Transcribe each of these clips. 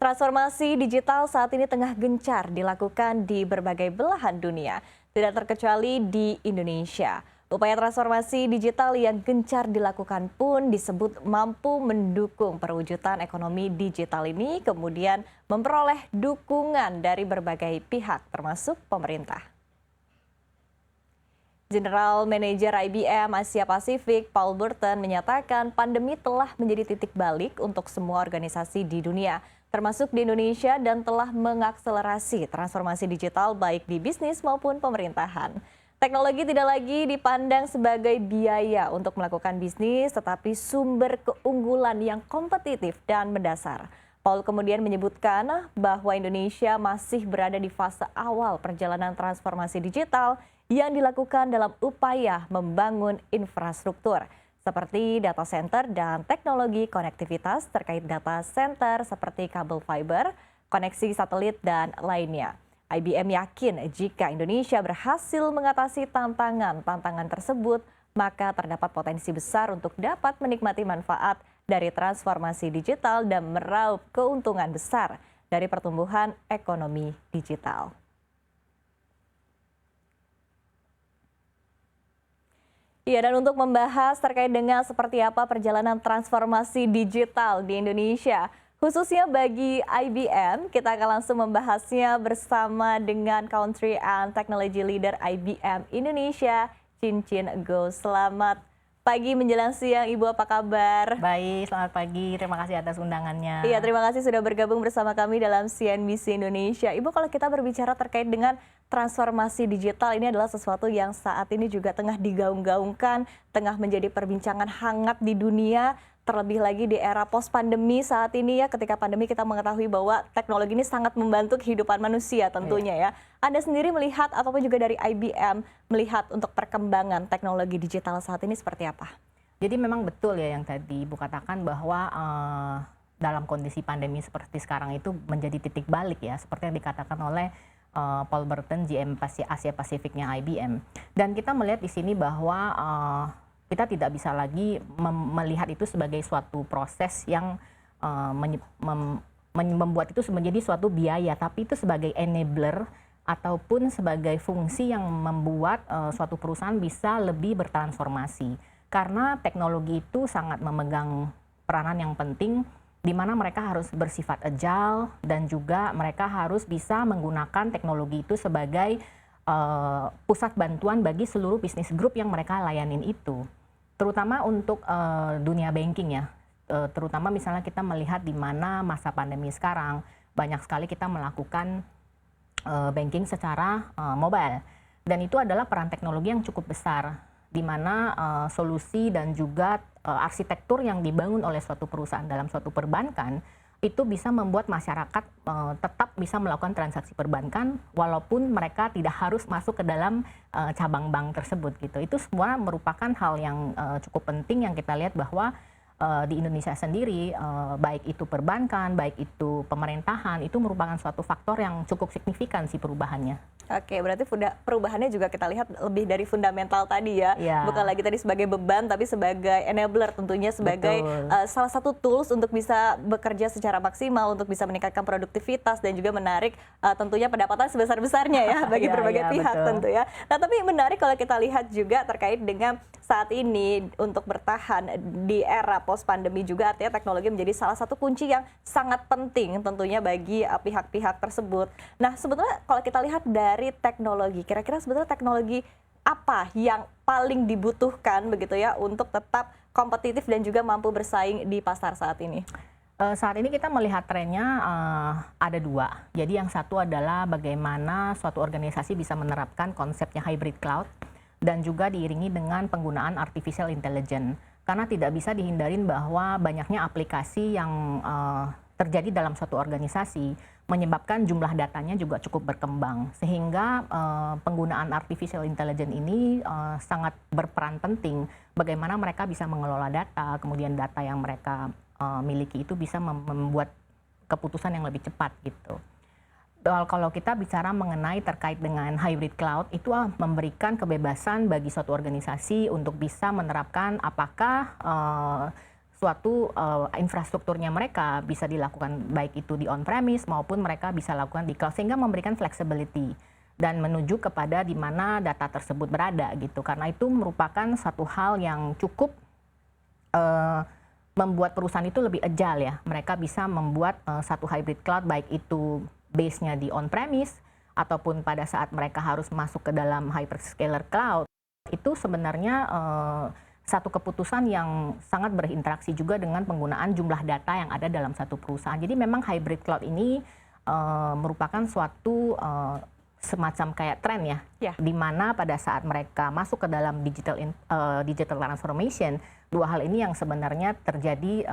Transformasi digital saat ini tengah gencar dilakukan di berbagai belahan dunia, tidak terkecuali di Indonesia. Upaya transformasi digital yang gencar dilakukan pun disebut mampu mendukung perwujudan ekonomi digital ini, kemudian memperoleh dukungan dari berbagai pihak, termasuk pemerintah. General Manager IBM Asia Pasifik, Paul Burton, menyatakan pandemi telah menjadi titik balik untuk semua organisasi di dunia, termasuk di Indonesia, dan telah mengakselerasi transformasi digital baik di bisnis maupun pemerintahan. Teknologi tidak lagi dipandang sebagai biaya untuk melakukan bisnis, tetapi sumber keunggulan yang kompetitif dan mendasar. Paul kemudian menyebutkan bahwa Indonesia masih berada di fase awal perjalanan transformasi digital yang dilakukan dalam upaya membangun infrastruktur seperti data center dan teknologi konektivitas terkait data center seperti kabel fiber, koneksi satelit, dan lainnya. IBM yakin jika Indonesia berhasil mengatasi tantangan-tantangan tersebut, maka terdapat potensi besar untuk dapat menikmati manfaat dari transformasi digital dan meraup keuntungan besar dari pertumbuhan ekonomi digital. Iya, dan untuk membahas terkait dengan seperti apa perjalanan transformasi digital di Indonesia, khususnya bagi IBM, kita akan langsung membahasnya bersama dengan Country and Technology Leader IBM Indonesia, Chin Chin Go. Selamat pagi menjelang siang, Ibu, apa kabar? Baik, selamat pagi. Terima kasih atas undangannya. Iya, terima kasih sudah bergabung bersama kami dalam CNBC Indonesia. Ibu, kalau kita berbicara terkait dengan transformasi digital, ini adalah sesuatu yang saat ini juga tengah digaung-gaungkan, tengah menjadi perbincangan hangat di dunia, terlebih lagi di era post-pandemi saat ini ya, ketika pandemi kita mengetahui bahwa teknologi ini sangat membantu kehidupan manusia tentunya ya. Anda sendiri melihat ataupun juga dari IBM melihat untuk perkembangan teknologi digital saat ini seperti apa? Jadi memang betul ya yang tadi Ibu katakan bahwa dalam kondisi pandemi seperti sekarang itu menjadi titik balik ya, seperti yang dikatakan oleh Paul Burton, GM Asia Pasifiknya IBM. Dan kita melihat di sini bahwa kita tidak bisa lagi melihat itu sebagai suatu proses yang membuat itu menjadi suatu biaya, tapi itu sebagai enabler ataupun sebagai fungsi yang membuat suatu perusahaan bisa lebih bertransformasi. Karena teknologi itu sangat memegang peranan yang penting, di mana mereka harus bersifat agile dan juga mereka harus bisa menggunakan teknologi itu sebagai pusat bantuan bagi seluruh bisnis grup yang mereka layanin itu. Terutama untuk dunia banking ya, terutama misalnya kita melihat di mana masa pandemi sekarang, banyak sekali kita melakukan banking secara mobile. Dan itu adalah peran teknologi yang cukup besar, di mana solusi dan juga arsitektur yang dibangun oleh suatu perusahaan dalam suatu perbankan itu bisa membuat masyarakat tetap bisa melakukan transaksi perbankan walaupun mereka tidak harus masuk ke dalam cabang bank tersebut gitu. Itu semua merupakan hal yang cukup penting yang kita lihat bahwa di Indonesia sendiri, baik itu perbankan, baik itu pemerintahan, itu merupakan suatu faktor yang cukup signifikan sih perubahannya. Oke, berarti perubahannya juga kita lihat lebih dari fundamental tadi ya, bukan lagi tadi sebagai beban, tapi sebagai enabler tentunya, sebagai salah satu tools untuk bisa bekerja secara maksimal, untuk bisa meningkatkan produktivitas dan juga menarik tentunya pendapatan sebesar-besarnya ya bagi berbagai pihak tentu ya. Nah, tapi menarik kalau kita lihat juga terkait dengan saat ini untuk bertahan di era post-pandemi juga, artinya teknologi menjadi salah satu kunci yang sangat penting tentunya bagi pihak-pihak tersebut. Nah, sebetulnya kalau kita lihat dari teknologi, kira-kira sebetulnya teknologi apa yang paling dibutuhkan begitu ya untuk tetap kompetitif dan juga mampu bersaing di pasar saat ini? Saat ini kita melihat trennya ada dua. Jadi yang satu adalah bagaimana suatu organisasi bisa menerapkan konsepnya hybrid cloud dan juga diiringi dengan penggunaan artificial intelligence. Karena tidak bisa dihindarin bahwa banyaknya aplikasi yang terjadi dalam suatu organisasi menyebabkan jumlah datanya juga cukup berkembang. Sehingga penggunaan artificial intelligence ini sangat berperan penting bagaimana mereka bisa mengelola data, kemudian data yang mereka miliki itu bisa membuat keputusan yang lebih cepat gitu. Kalau kita bicara mengenai terkait dengan hybrid cloud, itu memberikan kebebasan bagi suatu organisasi untuk bisa menerapkan apakah suatu infrastrukturnya mereka bisa dilakukan baik itu di on-premise maupun mereka bisa lakukan di cloud, sehingga memberikan flexibility dan menuju kepada di mana data tersebut berada gitu. Karena itu merupakan satu hal yang cukup membuat perusahaan itu lebih agile ya. Mereka bisa membuat satu hybrid cloud, baik itu base-nya di on-premise ataupun pada saat mereka harus masuk ke dalam hyperscaler cloud. Itu sebenarnya satu keputusan yang sangat berinteraksi juga dengan penggunaan jumlah data yang ada dalam satu perusahaan. Jadi memang hybrid cloud ini merupakan suatu semacam kayak tren ya, di mana pada saat mereka masuk ke dalam digital transformation, dua hal ini yang sebenarnya terjadi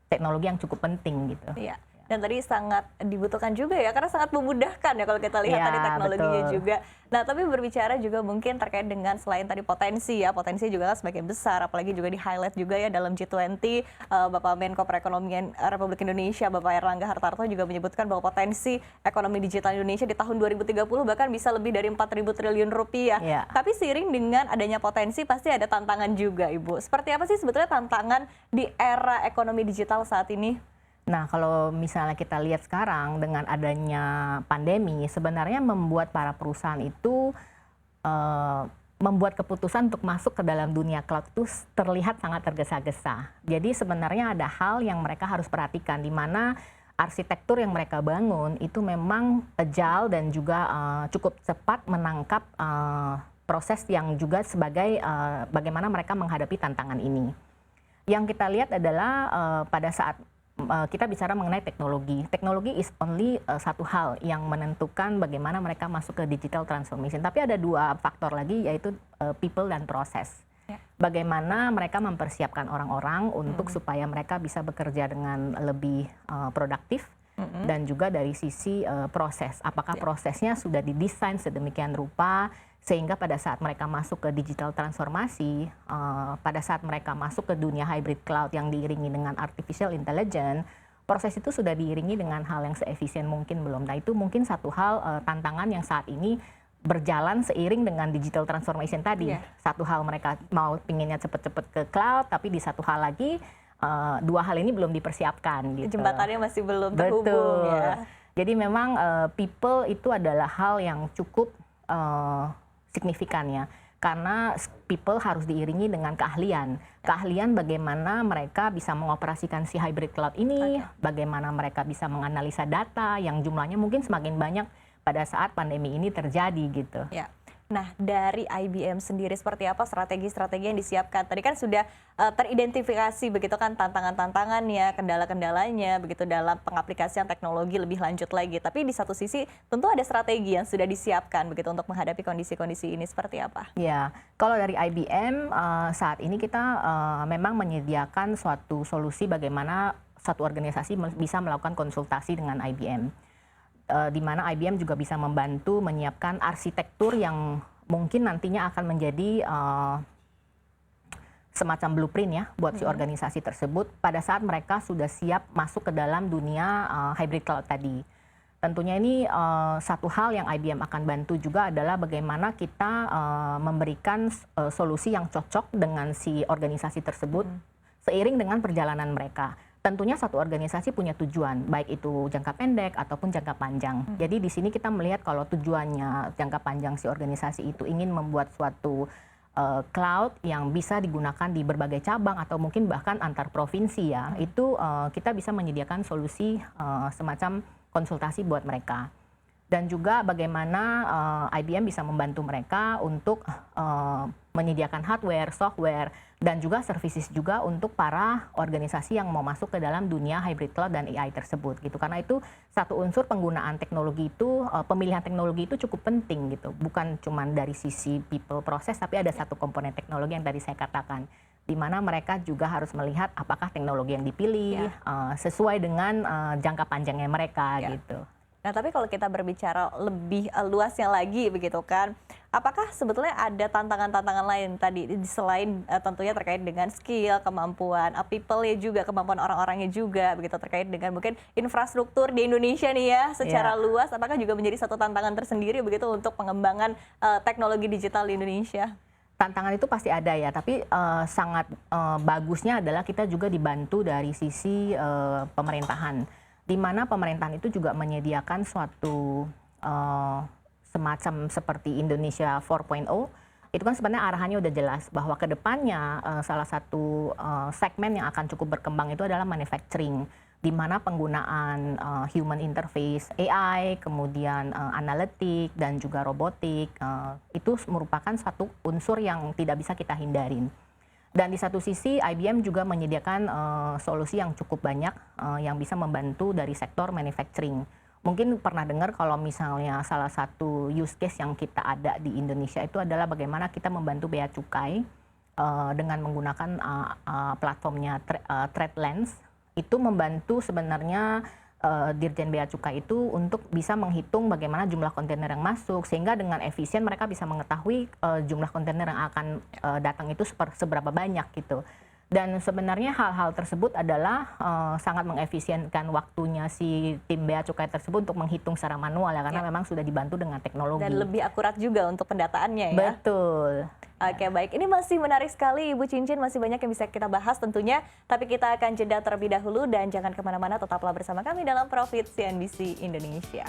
teknologi yang cukup penting gitu. Iya. Dan tadi sangat dibutuhkan juga ya, karena sangat memudahkan ya kalau kita lihat tadi teknologinya betul. Juga. Nah, tapi berbicara juga mungkin terkait dengan selain tadi potensi ya, potensi juga kan semakin besar, apalagi juga di highlight juga ya dalam G20, Bapak Menko Perekonomian Republik Indonesia, Bapak Erlangga Hartarto juga menyebutkan bahwa potensi ekonomi digital Indonesia di tahun 2030 bahkan bisa lebih dari 4.000 triliun rupiah. Ya. Tapi seiring dengan adanya potensi pasti ada tantangan juga, Ibu. Seperti apa sih sebetulnya tantangan di era ekonomi digital saat ini? Nah, kalau misalnya kita lihat sekarang dengan adanya pandemi, sebenarnya membuat para perusahaan itu membuat keputusan untuk masuk ke dalam dunia cloud itu terlihat sangat tergesa-gesa. Jadi sebenarnya ada hal yang mereka harus perhatikan, di mana arsitektur yang mereka bangun itu memang agile dan juga cukup cepat menangkap proses yang juga sebagai bagaimana mereka menghadapi tantangan ini. Yang kita lihat adalah pada saat kita bicara mengenai teknologi. Teknologi is only satu hal yang menentukan bagaimana mereka masuk ke digital transformation. Tapi ada dua faktor lagi, yaitu people dan proses. Bagaimana mereka mempersiapkan orang-orang untuk supaya mereka bisa bekerja dengan lebih produktif, dan juga dari sisi proses. Apakah prosesnya sudah didesain sedemikian rupa sehingga pada saat mereka masuk ke digital transformasi, pada saat mereka masuk ke dunia hybrid cloud yang diiringi dengan artificial intelligence, proses itu sudah diiringi dengan hal yang seefisien mungkin belum. Nah, itu mungkin satu hal tantangan yang saat ini berjalan seiring dengan digital transformation tadi. Satu hal mereka mau pinginnya cepet-cepet ke cloud, tapi di satu hal lagi dua hal ini belum dipersiapkan gitu. Jembatannya masih belum terhubung. Betul. Ya. Jadi memang people itu adalah hal yang cukup signifikan ya, karena people harus diiringi dengan keahlian. Keahlian bagaimana mereka bisa mengoperasikan si hybrid cloud ini, bagaimana mereka bisa menganalisa data yang jumlahnya mungkin semakin banyak pada saat pandemi ini terjadi gitu. Ya. Nah, dari IBM sendiri seperti apa strategi-strategi yang disiapkan? Tadi kan sudah teridentifikasi begitu kan tantangan-tantangannya, kendala-kendalanya begitu dalam pengaplikasian teknologi lebih lanjut lagi. Tapi di satu sisi tentu ada strategi yang sudah disiapkan begitu untuk menghadapi kondisi-kondisi ini, seperti apa? Ya, kalau dari IBM saat ini kita memang menyediakan suatu solusi bagaimana satu organisasi bisa melakukan konsultasi dengan IBM. Di mana IBM juga bisa membantu menyiapkan arsitektur yang mungkin nantinya akan menjadi semacam blueprint ya buat si organisasi tersebut pada saat mereka sudah siap masuk ke dalam dunia hybrid cloud tadi. Tentunya ini satu hal yang IBM akan bantu juga adalah bagaimana kita memberikan solusi yang cocok dengan si organisasi tersebut seiring dengan perjalanan mereka. Tentunya satu organisasi punya tujuan, baik itu jangka pendek ataupun jangka panjang. Jadi di sini kita melihat kalau tujuannya jangka panjang si organisasi itu ingin membuat suatu cloud yang bisa digunakan di berbagai cabang atau mungkin bahkan antar provinsi ya, itu kita bisa menyediakan solusi semacam konsultasi buat mereka. Dan juga bagaimana IBM bisa membantu mereka untuk menyediakan hardware, software, dan juga services juga untuk para organisasi yang mau masuk ke dalam dunia hybrid cloud dan AI tersebut gitu. Karena itu satu unsur penggunaan teknologi itu, pemilihan teknologi itu cukup penting gitu. Bukan cuma dari sisi people process, tapi ada satu komponen teknologi yang tadi saya katakan, di mana mereka juga harus melihat apakah teknologi yang dipilih sesuai dengan jangka panjangnya mereka gitu. Nah, tapi kalau kita berbicara lebih luasnya lagi begitu kan, apakah sebetulnya ada tantangan-tantangan lain tadi selain tentunya terkait dengan skill, kemampuan people ya juga, kemampuan orang-orangnya juga begitu, terkait dengan mungkin infrastruktur di Indonesia nih ya secara luas, apakah juga menjadi satu tantangan tersendiri begitu untuk pengembangan teknologi digital di Indonesia? tantangan itu pasti ada ya, tapi sangat bagusnya adalah kita juga dibantu dari sisi pemerintahan, di mana pemerintahan itu juga menyediakan suatu semacam seperti Indonesia 4.0. Itu kan sebenarnya arahannya udah jelas bahwa ke depannya salah satu segmen yang akan cukup berkembang itu adalah manufacturing, di mana penggunaan human interface, AI, kemudian analitik dan juga robotik itu merupakan satu unsur yang tidak bisa kita hindarin. Dan di satu sisi IBM juga menyediakan solusi yang cukup banyak yang bisa membantu dari sektor manufacturing. Mungkin pernah dengar kalau misalnya salah satu use case yang kita ada di Indonesia itu adalah bagaimana kita membantu bea cukai dengan menggunakan platformnya TradeLens. Itu membantu sebenarnya Dirjen Bea Cukai itu untuk bisa menghitung bagaimana jumlah kontainer yang masuk, sehingga dengan efisien mereka bisa mengetahui jumlah kontainer yang akan datang itu seberapa banyak gitu. Dan sebenarnya hal-hal tersebut adalah sangat mengefisienkan waktunya si tim Bea Cukai tersebut untuk menghitung secara manual ya, karena memang sudah dibantu dengan teknologi. Dan lebih akurat juga untuk pendataannya ya. Betul. Oke, baik. Ini masih menarik sekali Ibu Cincin, masih banyak yang bisa kita bahas tentunya. Tapi kita akan jeda terlebih dahulu dan jangan kemana-mana, tetaplah bersama kami dalam Profit CNBC Indonesia.